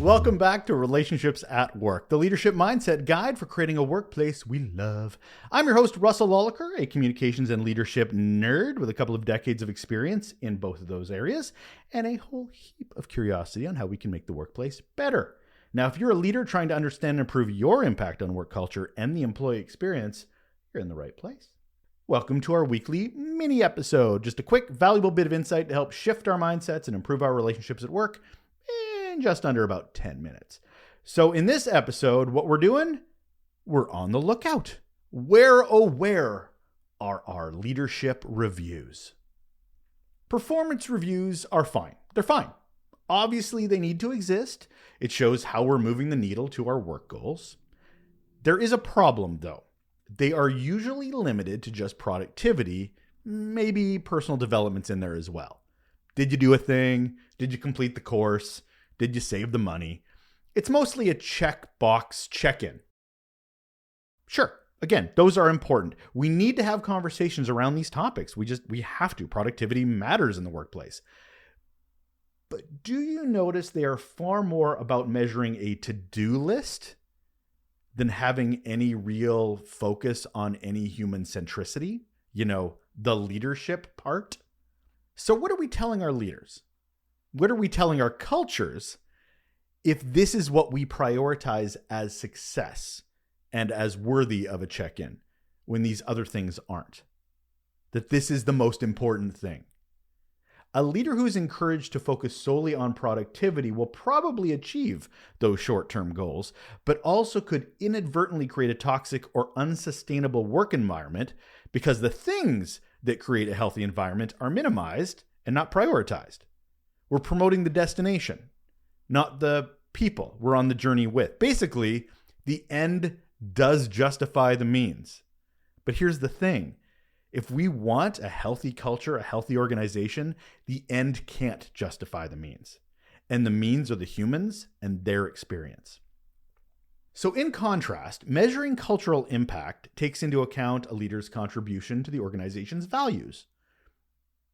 Welcome back to Relationships at Work, the leadership mindset guide for creating a workplace we love. I'm your host, Russel Lolacher, a communications and leadership nerd with a couple of decades of experience in both of those areas and a whole heap of curiosity on how we can make the workplace better. Now, if you're a leader trying to understand and improve your impact on work culture and the employee experience, you're in the right place. Welcome to our weekly mini episode. Just a quick, valuable bit of insight to help shift our mindsets and improve our relationships at work in just under about 10 minutes. So in this episode, what we're doing, we're on the lookout. Where, oh, where are our leadership reviews? Performance reviews are fine. They're fine. Obviously, they need to exist. It shows how we're moving the needle to our work goals. There is a problem, though. They are usually limited to just productivity, maybe personal developments in there as well. Did you do a thing? Did you complete the course? Did you save the money? It's mostly a checkbox check-in. Sure, again, those are important. We need to have conversations around these topics. We have to. Productivity matters in the workplace. But do you notice they are far more about measuring a to-do list than having any real focus on any human centricity? You know, the leadership part. So what are we telling our leaders? What are we telling our cultures if this is what we prioritize as success and as worthy of a check-in when these other things aren't? That this is the most important thing. A leader who's encouraged to focus solely on productivity will probably achieve those short-term goals, but also could inadvertently create a toxic or unsustainable work environment because the things that create a healthy environment are minimized and not prioritized. We're promoting the destination, not the people we're on the journey with. Basically, the end does justify the means. But here's the thing. If we want a healthy culture, a healthy organization, the end can't justify the means. And the means are the humans and their experience. So in contrast, measuring cultural impact takes into account a leader's contribution to the organization's values,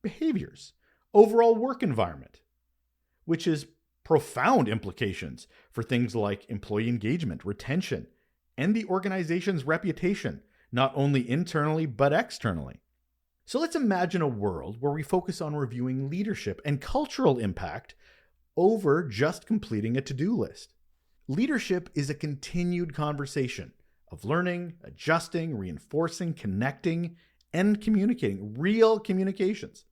behaviors, overall work environment, which has profound implications for things like employee engagement, retention, and the organization's reputation, not only internally, but externally. So let's imagine a world where we focus on reviewing leadership and cultural impact over just completing a to-do list. Leadership is a continued conversation of learning, adjusting, reinforcing, connecting, and communicating, real communications.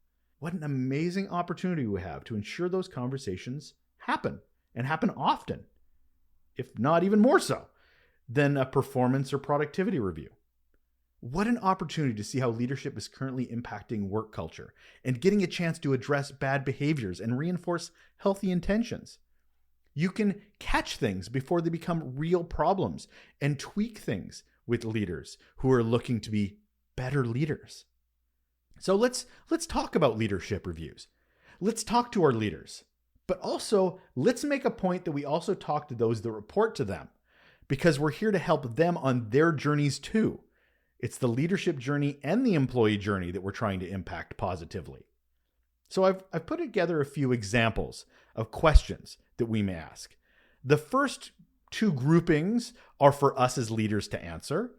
What an amazing opportunity we have to ensure those conversations happen and happen often, if not even more so than a performance or productivity review. What an opportunity to see how leadership is currently impacting work culture and getting a chance to address bad behaviors and reinforce healthy intentions. You can catch things before they become real problems and tweak things with leaders who are looking to be better leaders. So let's talk about leadership reviews. Let's talk to our leaders, but also let's make a point that we also talk to those that report to them, because we're here to help them on their journeys too. It's the leadership journey and the employee journey that we're trying to impact positively. So I've put together a few examples of questions that we may ask. The first two groupings are for us as leaders to answer.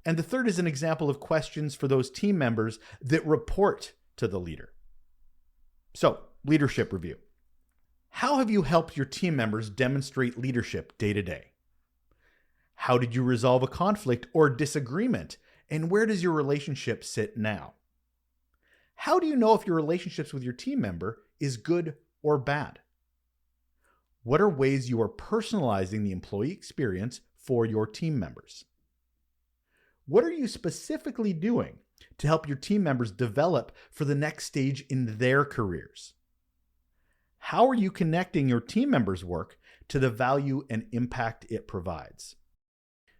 And the third is an example of questions for those team members that report to the leader. So, leadership review. How have you helped your team members demonstrate leadership day to day? How did you resolve a conflict or disagreement? And where does your relationship sit now? How do you know if your relationships with your team member is good or bad? What are ways you are personalizing the employee experience for your team members? What are you specifically doing to help your team members develop for the next stage in their careers? How are you connecting your team members' work to the value and impact it provides?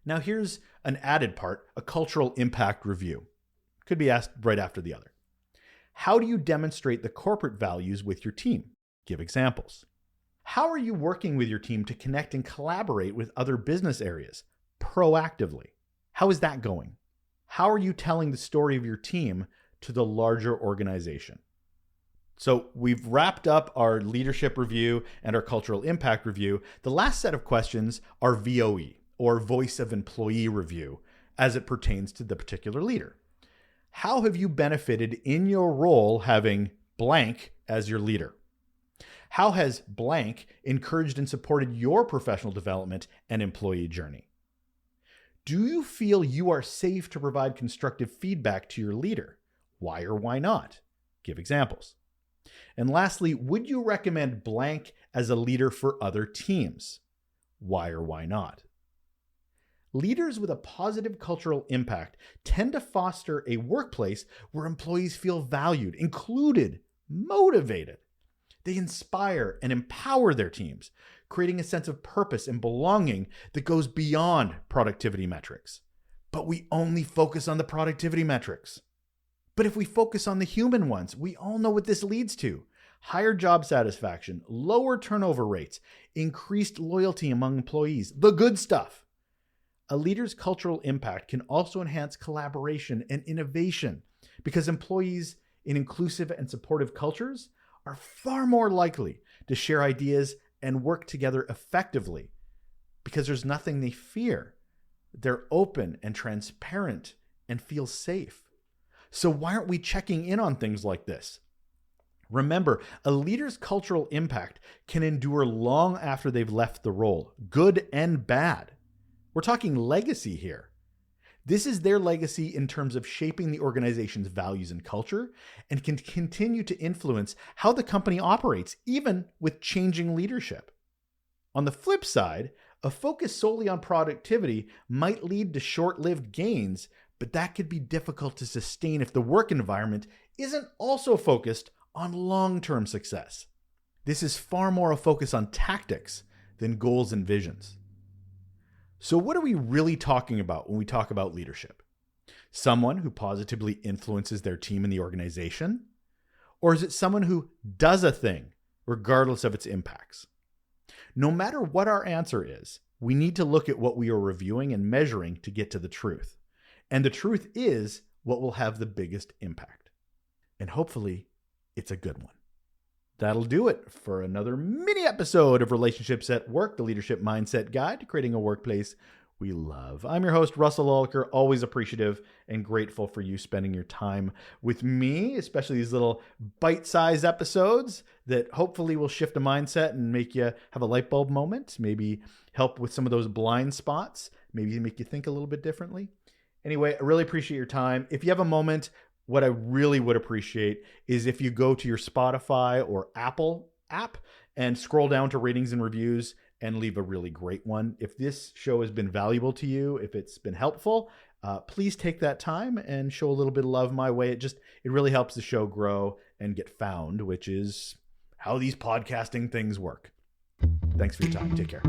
Now here's an added part, a cultural impact review. Could be asked right after the other. How do you demonstrate the corporate values with your team? Give examples. How are you working with your team to connect and collaborate with other business areas proactively? How is that going? How are you telling the story of your team to the larger organization? So we've wrapped up our leadership review and our cultural impact review. The last set of questions are VOE, or voice of employee review, as it pertains to the particular leader. How have you benefited in your role having blank as your leader? How has blank encouraged and supported your professional development and employee journey? Do you feel you are safe to provide constructive feedback to your leader? Why or why not? Give examples. And lastly, would you recommend blank as a leader for other teams? Why or why not? Leaders with a positive cultural impact tend to foster a workplace where employees feel valued, included, motivated. They inspire and empower their teams, creating a sense of purpose and belonging that goes beyond productivity metrics. But we only focus on the productivity metrics. But if we focus on the human ones, we all know what this leads to. Higher job satisfaction, lower turnover rates, increased loyalty among employees, the good stuff. A leader's cultural impact can also enhance collaboration and innovation because employees in inclusive and supportive cultures are far more likely to share ideas and work together effectively because there's nothing they fear. They're open and transparent and feel safe. So why aren't we checking in on things like this? Remember, a leader's cultural impact can endure long after they've left the role, good and bad. We're talking legacy here. This is their legacy in terms of shaping the organization's values and culture and can continue to influence how the company operates, even with changing leadership. On the flip side, a focus solely on productivity might lead to short-lived gains, but that could be difficult to sustain if the work environment isn't also focused on long-term success. This is far more a focus on tactics than goals and visions. So what are we really talking about when we talk about leadership? Someone who positively influences their team in the organization? Or is it someone who does a thing regardless of its impacts? No matter what our answer is, we need to look at what we are reviewing and measuring to get to the truth. And the truth is what will have the biggest impact. And hopefully, it's a good one. That'll do it for another mini episode of Relationships at Work, the Leadership Mindset Guide to Creating a Workplace We Love. I'm your host, Russel Lolacher, always appreciative and grateful for you spending your time with me, especially these little bite-sized episodes that hopefully will shift a mindset and make you have a light bulb moment, maybe help with some of those blind spots, maybe make you think a little bit differently. Anyway, I really appreciate your time. If you have a moment, what I really would appreciate is if you go to your Spotify or Apple app and scroll down to ratings and reviews and leave a really great one. If this show has been valuable to you, if it's been helpful, please take that time and show a little bit of love my way. It really helps the show grow and get found, which is how these podcasting things work. Thanks for your time. Take care.